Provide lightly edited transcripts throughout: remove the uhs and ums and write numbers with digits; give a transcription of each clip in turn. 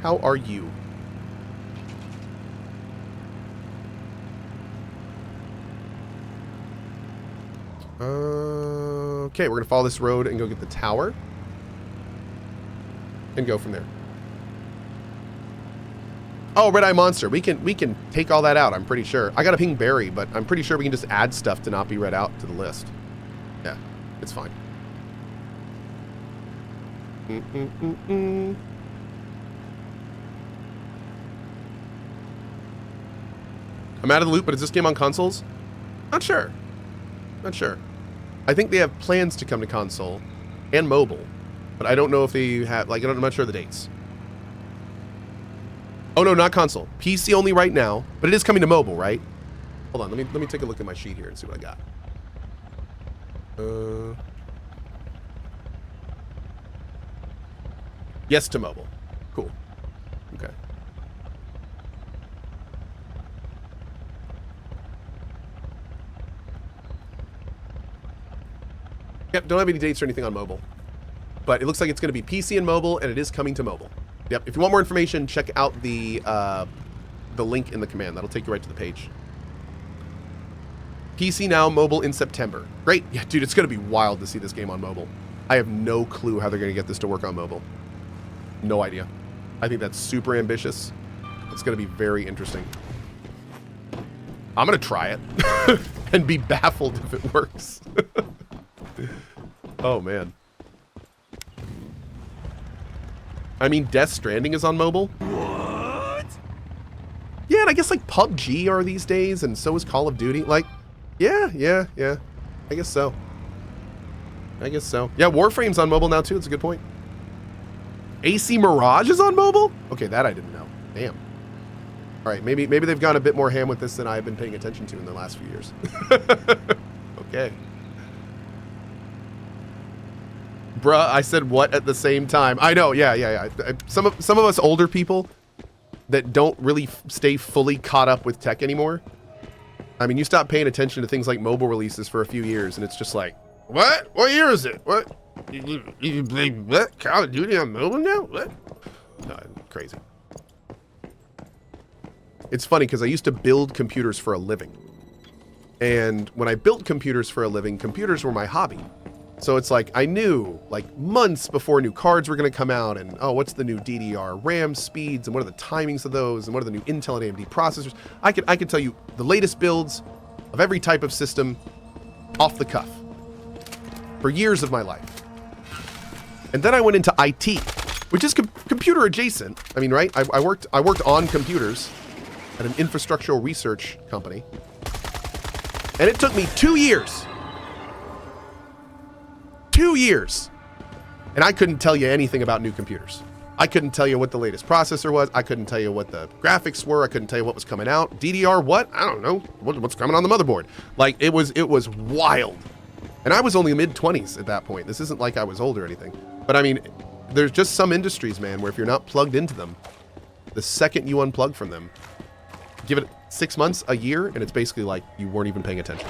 How are you? Okay, we're gonna follow this road and go get the tower. And go from there. Oh, Red Eye Monster. We can take all that out, I'm pretty sure. I gotta ping Barry, but I'm pretty sure we can just add stuff to not be read out to the list. Yeah, it's fine. I'm out of the loop, but is this game on consoles? Not sure. Not sure. I think they have plans to come to console and mobile, but I don't know if they have, like, I'm not sure of the dates. Oh no, not console. PC only right now, but it is coming to mobile, right? Hold on, let me take a look at my sheet here and see what I got. Yes to mobile. Cool. Okay. Yep, don't have any dates or anything on mobile. But it looks like it's going to be PC and mobile, and it is coming to mobile. Yep, if you want more information, check out the link in the command. That'll take you right to the page. PC now, mobile in September. Great. Yeah, dude, it's going to be wild to see this game on mobile. I have no clue how they're going to get this to work on mobile. No idea. I think that's super ambitious. It's going to be very interesting. I'm going to try it and be baffled if it works. Oh, man. I mean, Death Stranding is on mobile. What? Yeah, and I guess, like, PUBG are these days, and so is Call of Duty. Like, yeah. I guess so. Yeah, Warframe's on mobile now, too. That's a good point. AC Mirage is on mobile? Okay, that I didn't know. Damn. All right, maybe they've gone a bit more ham with this than I've been paying attention to in the last few years. Okay. Bruh, I said what at the same time. I know, yeah. Some of us older people that don't really stay fully caught up with tech anymore. I mean, you stop paying attention to things like mobile releases for a few years, and it's just like, what? What year is it? What? You play what? Call of Duty on mobile now? What? No, crazy. It's funny because I used to build computers for a living. And when I built computers for a living, computers were my hobby. So it's like I knew like months before new cards were going to come out and, oh, what's the new DDR RAM speeds and what are the timings of those and what are the new Intel and AMD processors. I could tell you the latest builds of every type of system off the cuff for years of my life. And then I went into IT, which is computer adjacent. I mean, right? I worked on computers at an infrastructural research company. And it took me 2 years. 2 years. And I couldn't tell you anything about new computers. I couldn't tell you what the latest processor was. I couldn't tell you what the graphics were. I couldn't tell you what was coming out. DDR what? I don't know. What's coming on the motherboard? Like, it was wild. And I was only mid-20s at that point. This isn't like I was old or anything. But I mean, there's just some industries, man, where if you're not plugged into them, the second you unplug from them, give it 6 months, a year, and it's basically like you weren't even paying attention.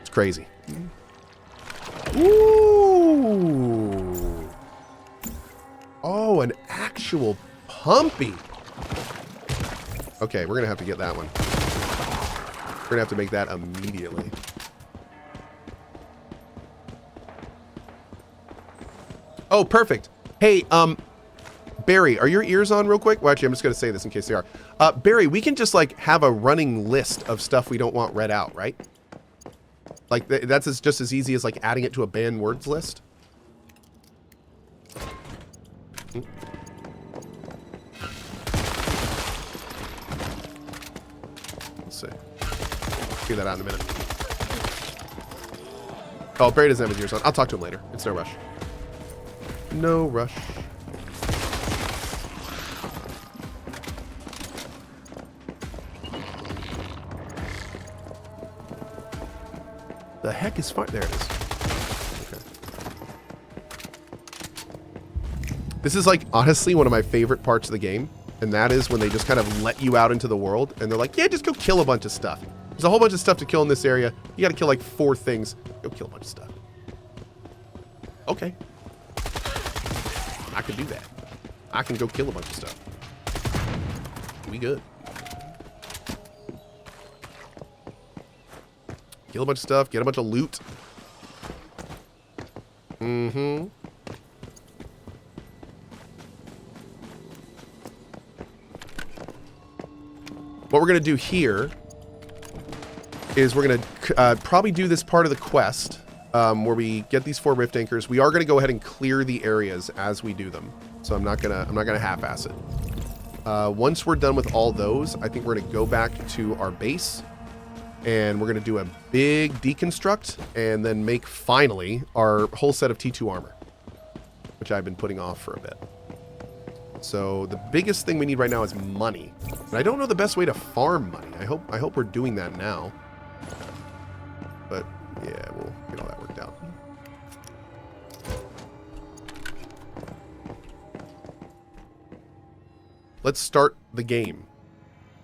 It's crazy. Ooh. Oh, an actual pumpy. Okay, we're going to have to get that one. We're going to have to make that immediately. Oh, perfect. Hey, Barry, are your ears on real quick? Well, actually, I'm just going to say this in case they are. Barry, we can just like have a running list of stuff we don't want read out, right? Like that's just as easy as like adding it to a banned words list. Let's see. Figure that out in a minute. Oh, Barry doesn't have his ears on. I'll talk to him later. It's no rush. No rush. The heck is fine? There it is. Okay. This is like honestly one of my favorite parts of the game, and that is when they just kind of let you out into the world and they're like, yeah, just go kill a bunch of stuff. There's a whole bunch of stuff to kill in this area. You got to kill like 4 things. Go kill a bunch of stuff. Okay. I could do that. I can go kill a bunch of stuff. We good. Kill a bunch of stuff, get a bunch of loot. Mm-hmm. What we're going to do here is we're going to probably do this part of the quest where we get these 4 rift anchors. We are going to go ahead and clear the areas as we do them. So I'm not gonna half-ass it. Once we're done with all those, I think we're going to go back to our base and we're going to do a big deconstruct and then make finally our whole set of T2 armor, which I've been putting off for a bit. So the biggest thing we need right now is money. And I don't know the best way to farm money. I hope we're doing that now. But yeah, we'll get all that worked out. Let's start the game.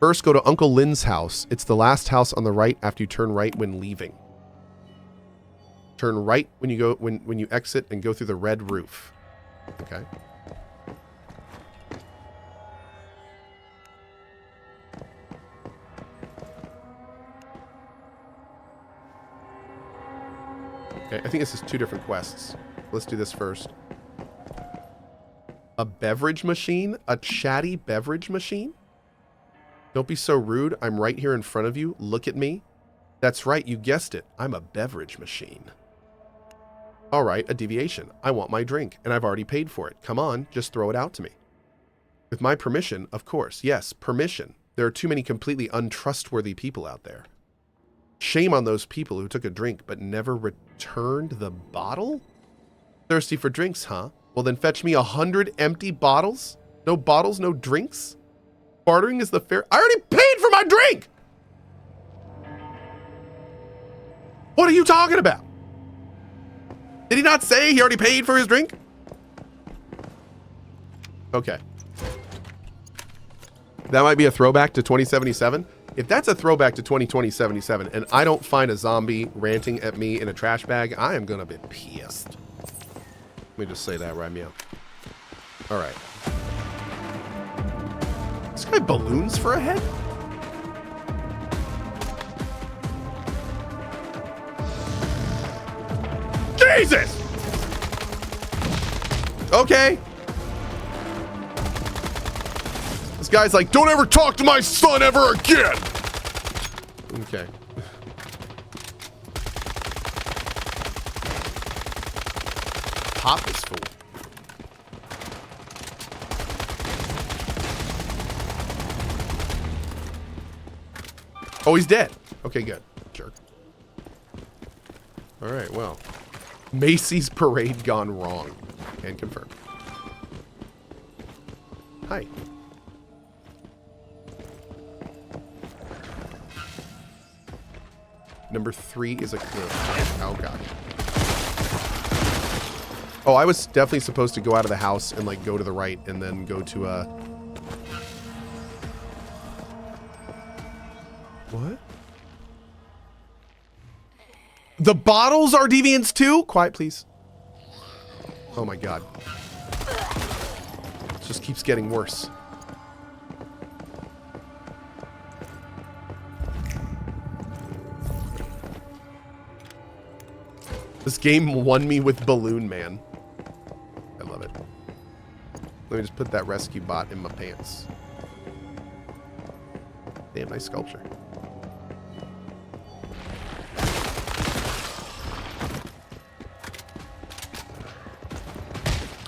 First, go to Uncle Lynn's house. It's the last house on the right after you turn right when leaving. Turn right when you go when you exit and go through the red roof. Okay. Okay, I think this is 2 different quests. Let's do this first. A beverage machine? A chatty beverage machine? Don't be so rude. I'm right here in front of you. Look at me. That's right, you guessed it. I'm a beverage machine. All right, a deviation. I want my drink, and I've already paid for it. Come on, just throw it out to me. With my permission, of course. Yes, permission. There are too many completely untrustworthy people out there. Shame on those people who took a drink but never returned the bottle? Thirsty for drinks, huh? Well, then fetch me 100 empty bottles? No bottles, no drinks? Bartering is the fair... I already paid for my drink! What are you talking about? Did he not say he already paid for his drink? Okay. That might be a throwback to 2077. If that's a throwback to 2077 and I don't find a zombie ranting at me in a trash bag, I am going to be pissed. Let me just say that right now. All right. This guy balloons for a head? Jesus! Okay. This guy's like, don't ever talk to my son ever again! Okay. Pop this fool. Oh, he's dead. Okay, good. Jerk. Alright, well. Macy's parade gone wrong. Can confirm. Hi. Number 3 is a cliff. Oh, gosh. Oh, I was definitely supposed to go out of the house and, like, go to the right and then go to a... What? The bottles are deviants too? Quiet, please. Oh, my God. It just keeps getting worse. This game won me with Balloon Man. I love it. Let me just put that rescue bot in my pants. Damn, nice sculpture.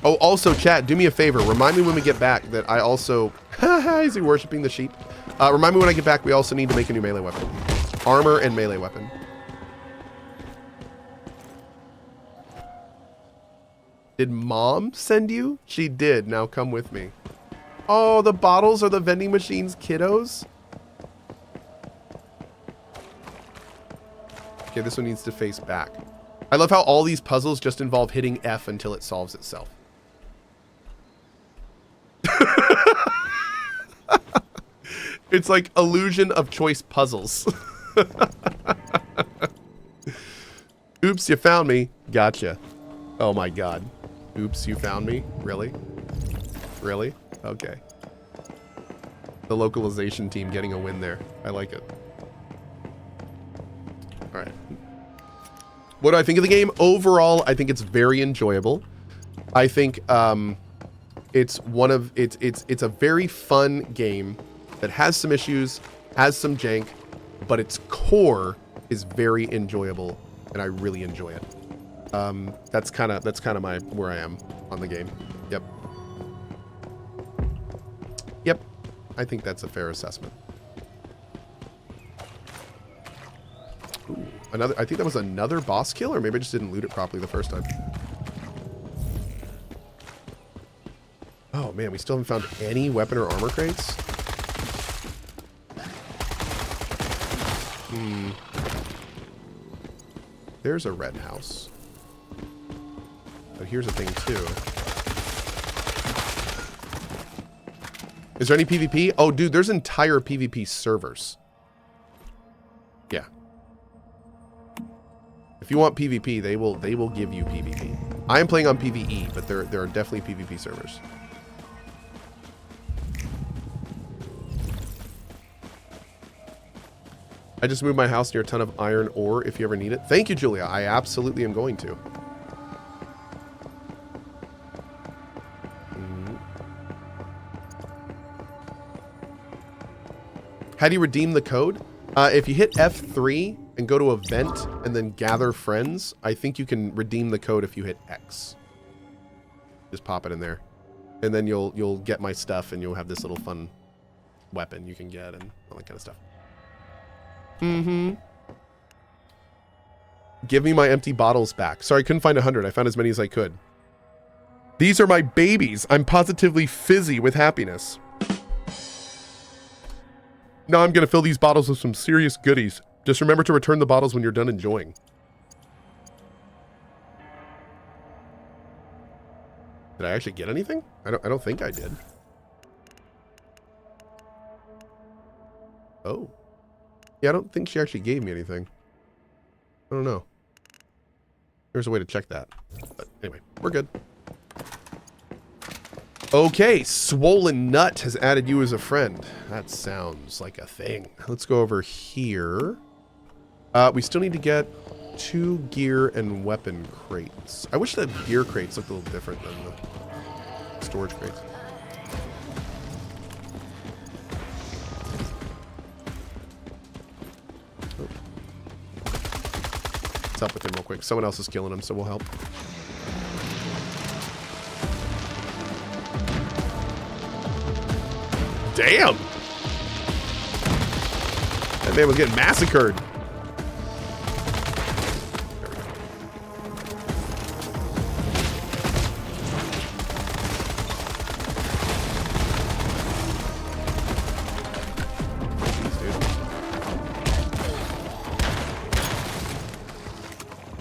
Oh, also, chat, do me a favor. Remind me when we get back that I also... Is he worshipping the sheep? Remind me when I get back we also need to make a new melee weapon. Armor and melee weapon. Did Mom send you? She did. Now come with me. Oh, the bottles are the vending machines, kiddos? Okay, this one needs to face back. I love how all these puzzles just involve hitting F until it solves itself. It's like illusion of choice puzzles. Oops, you found me. Gotcha. Oh my God. Oops, you found me? Really? Really? Okay. The localization team getting a win there. I like it. All right. What do I think of the game? Overall, I think it's very enjoyable. I think it's a very fun game that has some issues, has some jank, but its core is very enjoyable, and I really enjoy it. That's kind of my where I am on the game. Yep. Yep. I think that's a fair assessment. Ooh, I think that was another boss kill, or maybe I just didn't loot it properly the first time. Oh man, we still haven't found any weapon or armor crates. There's a red house. Oh, here's a thing too. Is there any PvP? Oh, dude, there's entire PvP servers. Yeah. If you want PvP, they will give you PvP. I am playing on PvE, but there are definitely PvP servers. I just moved my house near a ton of iron ore if you ever need it. Thank you, Julia. I absolutely am going to. How do you redeem the code? If you hit F3 and go to event and then gather friends, I think you can redeem the code if you hit X. Just pop it in there. And then you'll get my stuff and you'll have this little fun weapon you can get and all that kind of stuff. Give me my empty bottles back. Sorry, I couldn't find 100. I found as many as I could. These are my babies. I'm positively fizzy with happiness. Now I'm going to fill these bottles with some serious goodies. Just remember to return the bottles when you're done enjoying. Did I actually get anything? I don't think I did. Oh. Yeah, I don't think she actually gave me anything. I don't know. There's a way to check that. But anyway, we're good. Okay, Swollen Nut has added you as a friend. That sounds like a thing. Let's go over here. We still need to get 2 gear and weapon crates. I wish the gear crates looked a little different than the storage crates. What's up with him real quick? Someone else is killing him, so we'll help. Damn! That man was getting massacred. There we go. Jeez, dude.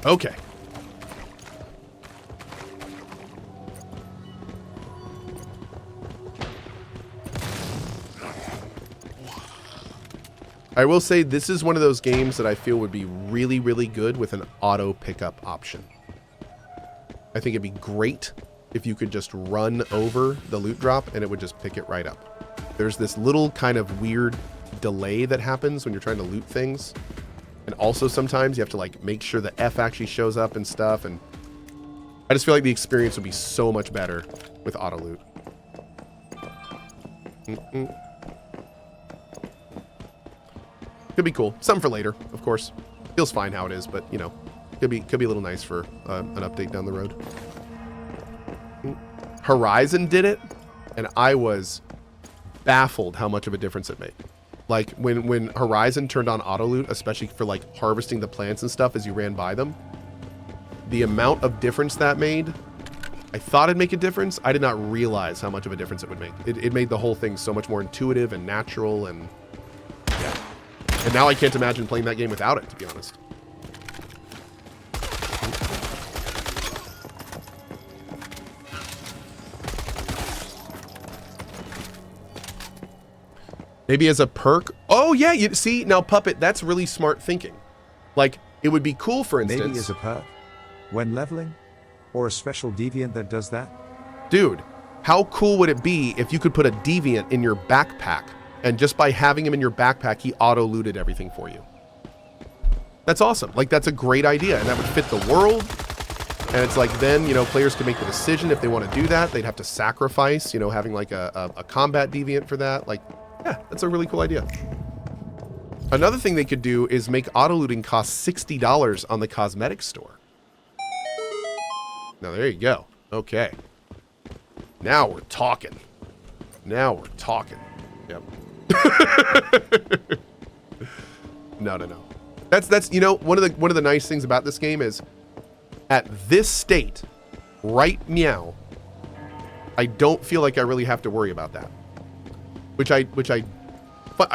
Okay. I will say this is one of those games that I feel would be really, really good with an auto pickup option. I think it'd be great if you could just run over the loot drop and it would just pick it right up. There's this little kind of weird delay that happens when you're trying to loot things. And also sometimes you have to like make sure the F actually shows up and stuff. And I just feel like the experience would be so much better with auto loot. Could be cool. Something for later, of course. Feels fine how it is, but you know, could be a little nice for an update down the road. Horizon did it, and I was baffled how much of a difference it made. Like when Horizon turned on auto loot, especially for like harvesting the plants and stuff as you ran by them, the amount of difference that made. I thought it'd make a difference. I did not realize how much of a difference it would make. It made the whole thing so much more intuitive and natural, and yeah. And now I can't imagine playing that game without it, to be honest. Maybe as a perk. Oh, yeah. You see, now, Puppet, that's really smart thinking. Like, it would be cool, for instance. Maybe as a perk when leveling, or a special deviant that does that. Dude, How cool would it be if you could put a deviant in your backpack, and just by having him in your backpack, he auto-looted everything for you? That's awesome. Like, that's a great idea, and that would fit the world. And it's like, then, you know, players can make the decision if they want to do that. They'd have to sacrifice, you know, having like a combat deviant for that. Like, yeah, that's a really cool idea. Another thing they could do is make auto-looting cost $60 on the cosmetic store. Now, there you go. Okay. Now we're talking. Now we're talking. Yep. No. That's you know, one of the nice things about this game is at this state, right meow, I don't feel like I really have to worry about that. Which I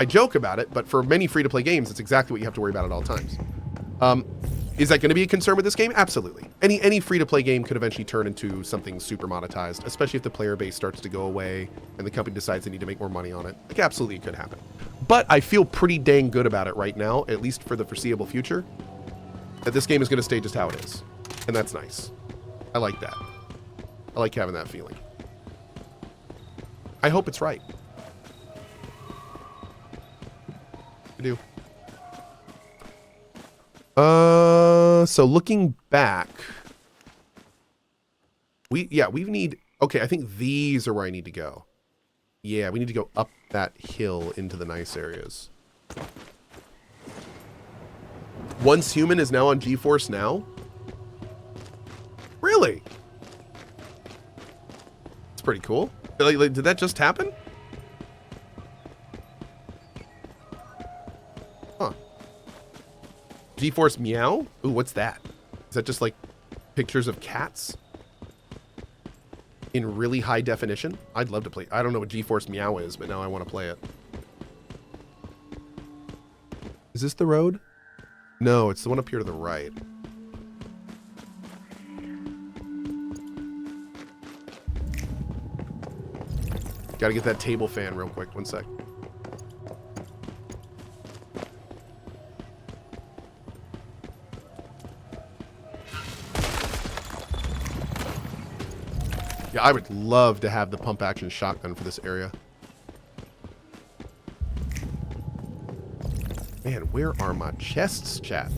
joke about it, but for many free-to-play games, it's exactly what you have to worry about at all times. Is that going to be a concern with this game? Absolutely. Any free-to-play game could eventually turn into something super monetized, especially if the player base starts to go away and the company decides they need to make more money on it. Like, absolutely it could happen. But I feel pretty dang good about it right now, at least for the foreseeable future, that this game is going to stay just how it is. And that's nice. I like that. I like having that feeling. I hope it's right. I do. So looking back, we need, okay, I think these are where I need to go. Yeah, we need to go up that hill into the nice areas. Once Human is now on GeForce Now? Really? It's pretty cool. Like, did that just happen? Huh. GeForce Meow? Ooh, what's that? Is that just like pictures of cats? In really high definition? I'd love to play. I don't know what GeForce Meow is, but now I want to play it. Is this the road? No, it's the one up here to the right. Gotta get that table fan real quick. One sec. Yeah, I would love to have the pump action shotgun for this area. Man, where are my chests, chat?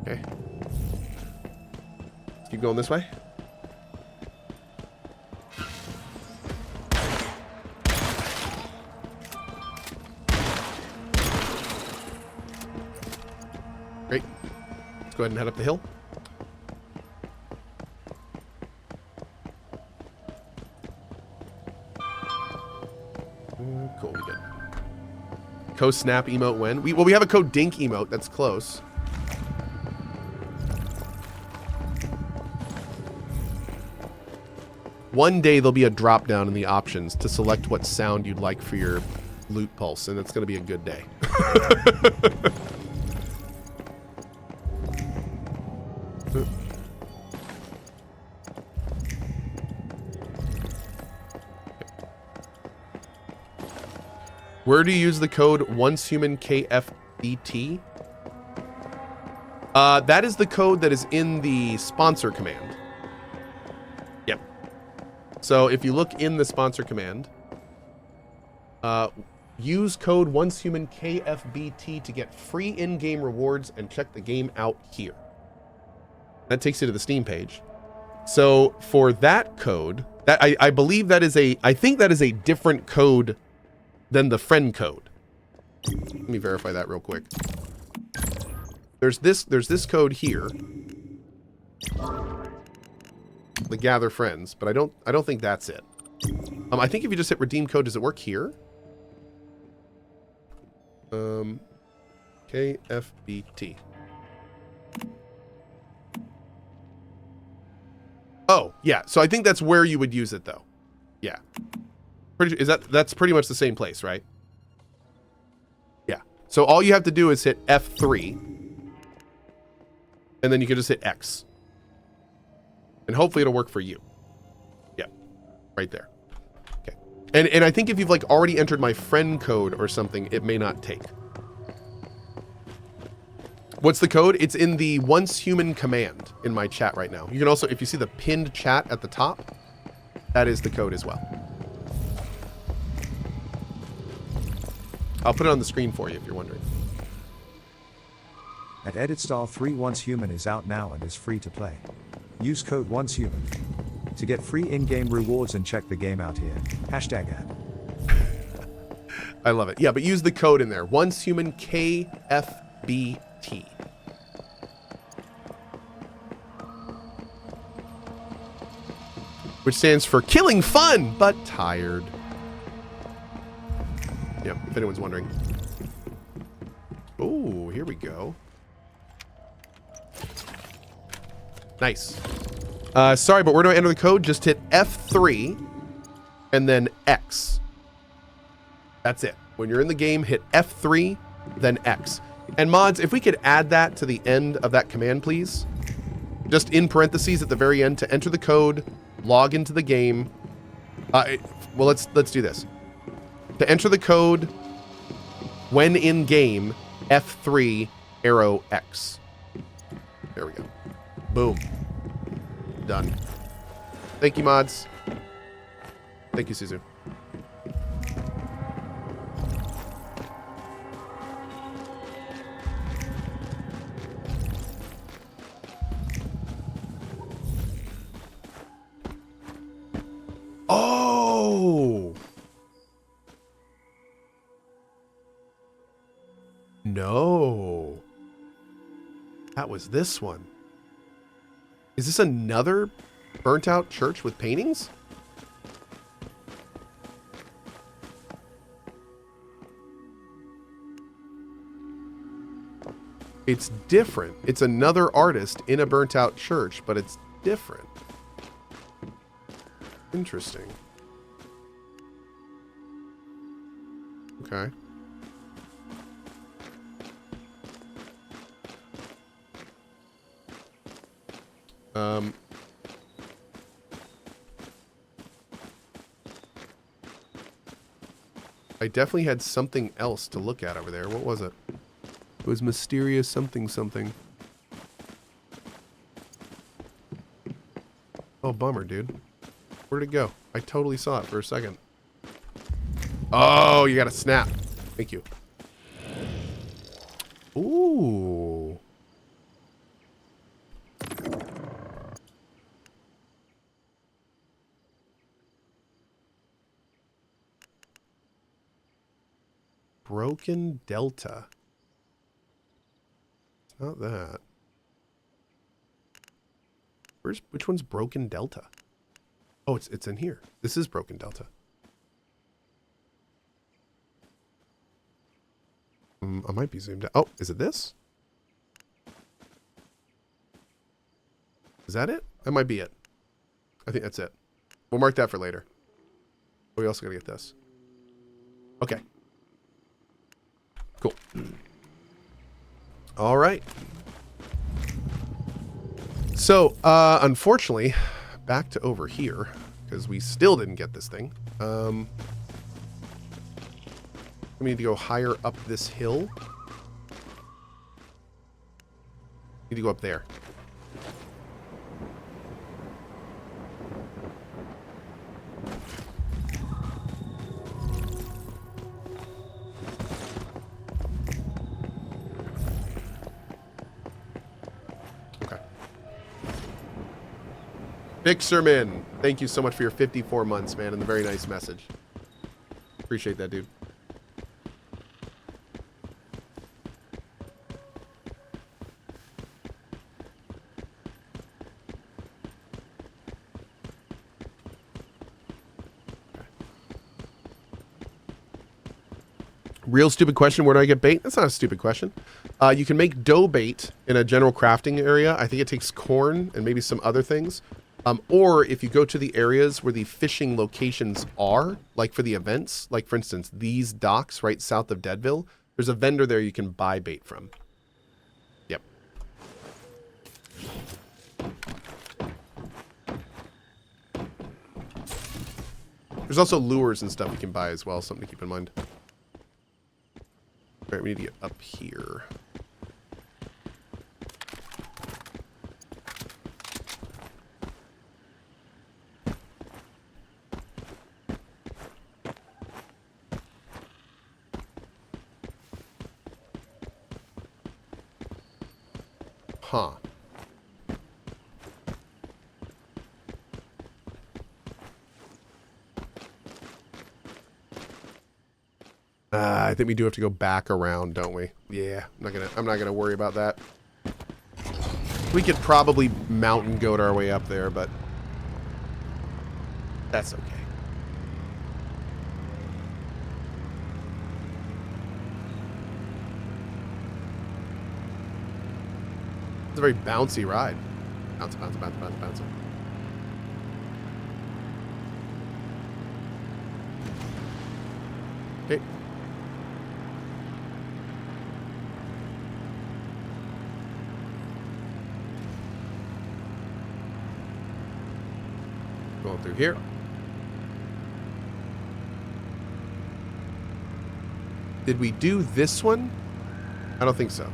Okay. Let's keep going this way. Great. Let's go ahead and head up the hill. Cool, we did. Cohh snap emote when? We have a Cohh dink emote. That's close. One day there'll be a drop down in the options to select what sound you'd like for your loot pulse, and it's going to be a good day. Where do you use the code oncehumankfbt? That is the code that is in the sponsor command. Yep. So if you look in the sponsor command, use code oncehumankfbt to get free in-game rewards and check the game out here. That takes you to the Steam page. So for that code, that I believe that is I think that is a different code than the friend code. Let me verify that real quick. There's this code here, the gather friends, but I don't think that's it. I think if you just hit redeem code, does it work here? KFBT. Oh, yeah. So I think that's where you would use it though. Yeah. That's pretty much the same place, right? Yeah. So all you have to do is hit F3. And then you can just hit X. And hopefully it'll work for you. Yeah. Right there. Okay. And I think if you've like already entered my friend code or something, it may not take. What's the code? It's in the once human command in my chat right now. You can also, if you see the pinned chat at the top, that is the code as well. I'll put it on the screen for you if you're wondering. At EditStyle 3 Once Human is out now and is free to play. Use code Once Human to get free in-game rewards and check the game out here. Hashtag ad. I love it. Yeah, but use the code in there. Once human KFBT. Which stands for killing fun, but tired. Yep, if anyone's wondering. Oh, here we go. Nice. Sorry, but where do I enter the code? Just hit F3 and then X. That's it. When you're in the game, hit F3, then X. And mods, if we could add that to the end of that command, please. Just in parentheses at the very end to enter the code, log into the game. Well, let's do this. To enter the code, when in game, F3 arrow X. There we go. Boom. Done. Thank you, mods. Thank you, Suzu. Oh! No. That was this one. Is this another burnt out church with paintings? It's different. It's another artist in a burnt out church, but it's different. Interesting. Okay. I definitely had something else to look at over there. What was it? It was mysterious something something. Oh, bummer, dude. Where'd it go? I totally saw it for a second. Oh, you got to snap. Thank you. Ooh. Broken Delta. It's not that. Which one's Broken Delta? Oh, it's in here. This is Broken Delta. I might be zoomed out. Oh, is it this? Is that it? That might be it. I think that's it. We'll mark that for later. We also gotta get this. Okay. Cool. All right. So, unfortunately, back to over here, because we still didn't get this thing. We need to go higher up this hill. Need to go up there. Fixerman, thank you so much for your 54 months, man, and the very nice message. Appreciate that, dude. Real stupid question, where do I get bait? That's not a stupid question. You can make dough bait in a general crafting area. I think it takes corn and maybe some other things. Or if you go to the areas where the fishing locations are, like for the events, like for instance, these docks right south of Deadville, there's a vendor there you can buy bait from. Yep. There's also lures and stuff you can buy as well, something to keep in mind. All right, we need to get up here. Huh. I think we do have to go back around, don't we? Yeah, I'm not gonna worry about that. We could probably mountain goat our way up there, but that's okay. It's a very bouncy ride. Bounce, bounce, bounce, bounce, bounce. Okay. Going through here. Did we do this one? I don't think so.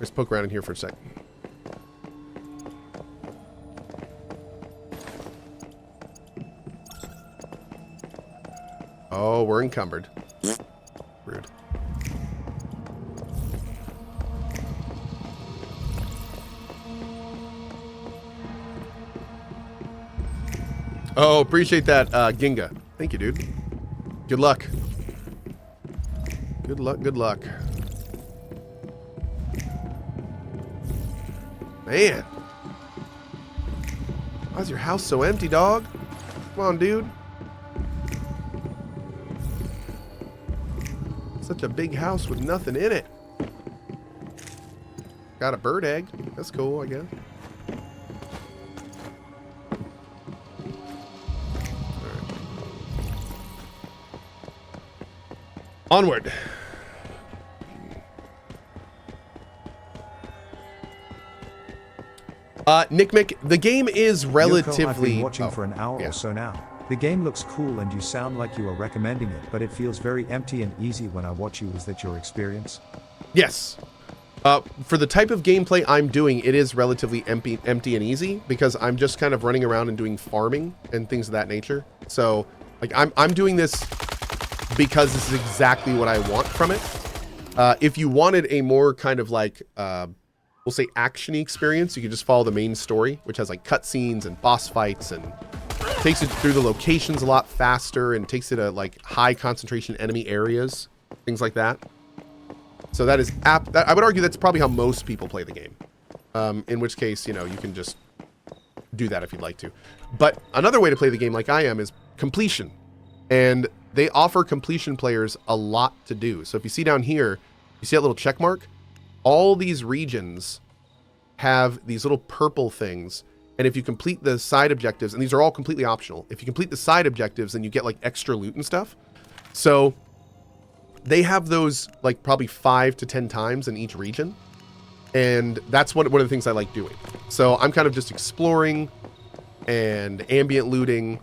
Let's poke around in here for a second. Oh, we're encumbered. Rude. Oh, appreciate that, Ginga. Thank you, dude. Good luck. Good luck, good luck. Man. Why is your house so empty, dog? Come on, dude. Such a big house with nothing in it. Got a bird egg. That's cool, I guess. Onward. Nick Mick, the game is relatively... I've been watching for an hour or so now. The game looks cool and you sound like you are recommending it, but it feels very empty and easy when I watch you. Is that your experience? Yes. For the type of gameplay I'm doing, it is relatively empty and easy because I'm just kind of running around and doing farming and things of that nature. So, like, I'm doing this because this is exactly what I want from it. If you wanted a more kind of like, we'll say action-y experience, you could just follow the main story, which has like cutscenes and boss fights and takes it through the locations a lot faster and takes it to like high concentration enemy areas, things like that. So that is I would argue that's probably how most people play the game. In which case, you know, you can just do that if you'd like to. But another way to play the game like I am is completion. And they offer completion players a lot to do. So if you see down here, you see that little check mark? All these regions have these little purple things. And if you complete the side objectives, and these are all completely optional, if you complete the side objectives, then you get like extra loot and stuff. So they have those like probably 5 to 10 times in each region. And that's one of the things I like doing. So I'm kind of just exploring and ambient looting,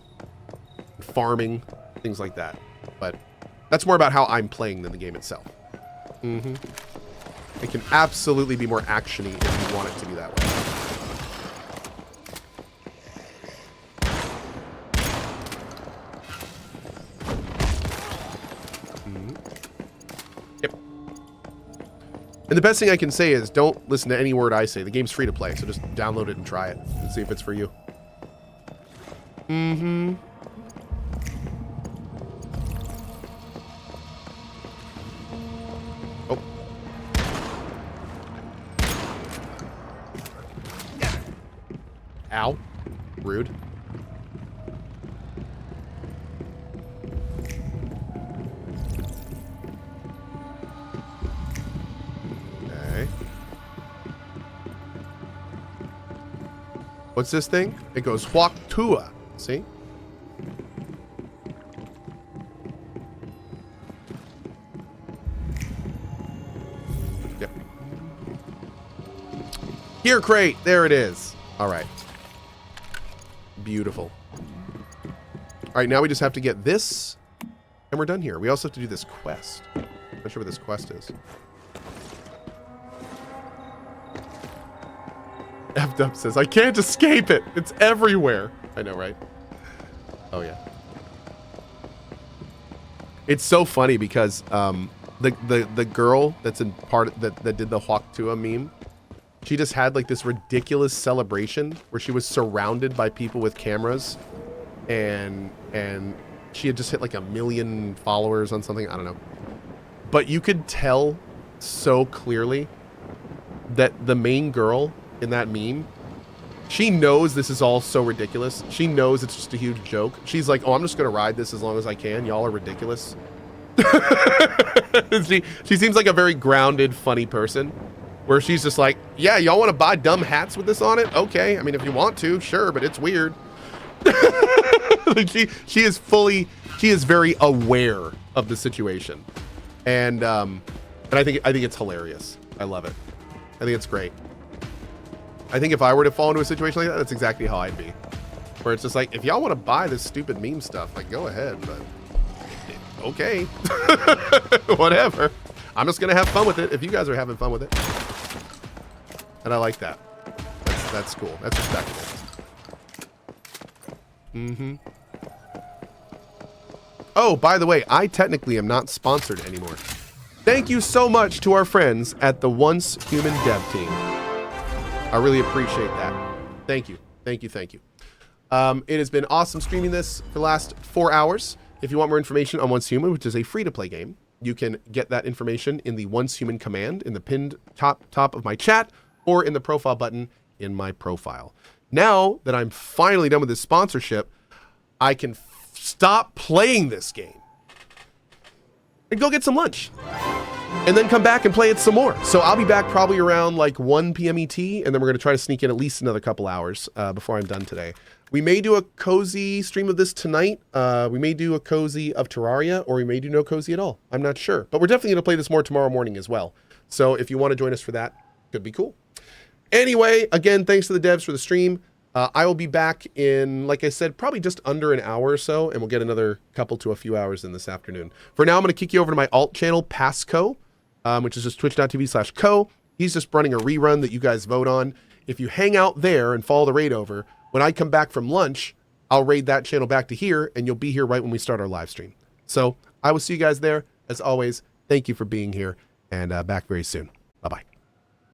farming, things like that. But that's more about how I'm playing than the game itself. It can absolutely be more action-y if you want it to be that way. Yep. And the best thing I can say is don't listen to any word I say. The game's free to play, so just download it and try it and see if it's for you. Oh. Ow. Rude. Okay. What's this thing? It goes Huak Tua. See? Yep. Gear crate. There it is. All right. Beautiful. All right, now we just have to get this, and we're done here. We also have to do this quest. I'm not sure what this quest is. F-Dub says, I can't escape it. It's everywhere. I know, right? Oh, yeah. It's so funny because the girl that's in part that did the Hawk meme, she just had like this ridiculous celebration where she was surrounded by people with cameras, and she had just hit like 1 million followers on something. I don't know. But you could tell so clearly that the main girl in that meme, she knows this is all so ridiculous. She knows it's just a huge joke. She's like, oh, I'm just going to ride this as long as I can. Y'all are ridiculous. She seems like a very grounded, funny person where she's just like, yeah, y'all want to buy dumb hats with this on it? Okay. I mean, if you want to, sure, but it's weird. she is very aware of the situation. And I think it's hilarious. I love it. I think it's great. I think if I were to fall into a situation like that, that's exactly how I'd be. Where it's just like, if y'all want to buy this stupid meme stuff, like, go ahead, but okay. Whatever. I'm just going to have fun with it if you guys are having fun with it. And I like that. That's cool. That's respectable. Mm-hmm. Oh, by the way, I technically am not sponsored anymore. Thank you so much to our friends at the Once Human Dev team. I really appreciate that. Thank you. Thank you. Thank you. It has been awesome streaming this for the last 4 hours. If you want more information on Once Human, which is a free-to-play game, you can get that information in the Once Human command in the pinned top of my chat or in the profile button in my profile. Now that I'm finally done with this sponsorship, I can stop playing this game and go get some lunch and then come back and play it some more. So I'll be back probably around like 1 p.m. ET, and then we're going to try to sneak in at least another couple hours before I'm done today. We may do a cozy stream of this tonight. We may do a cozy of Terraria, or we may do no cozy at all. I'm not sure, but we're definitely going to play this more tomorrow morning as well. So if you want to join us for that, could be cool. Anyway, again, thanks to the devs for the stream. I will be back in, like I said, probably just under an hour or so, and we'll get another couple to a few hours in this afternoon. For now, I'm going to kick you over to my alt channel, PassCohh, which is just twitch.tv/Cohh. He's just running a rerun that you guys vote on. If you hang out there and follow the raid over, when I come back from lunch, I'll raid that channel back to here, and you'll be here right when we start our live stream. So I will see you guys there. As always, thank you for being here, and back very soon. Bye-bye.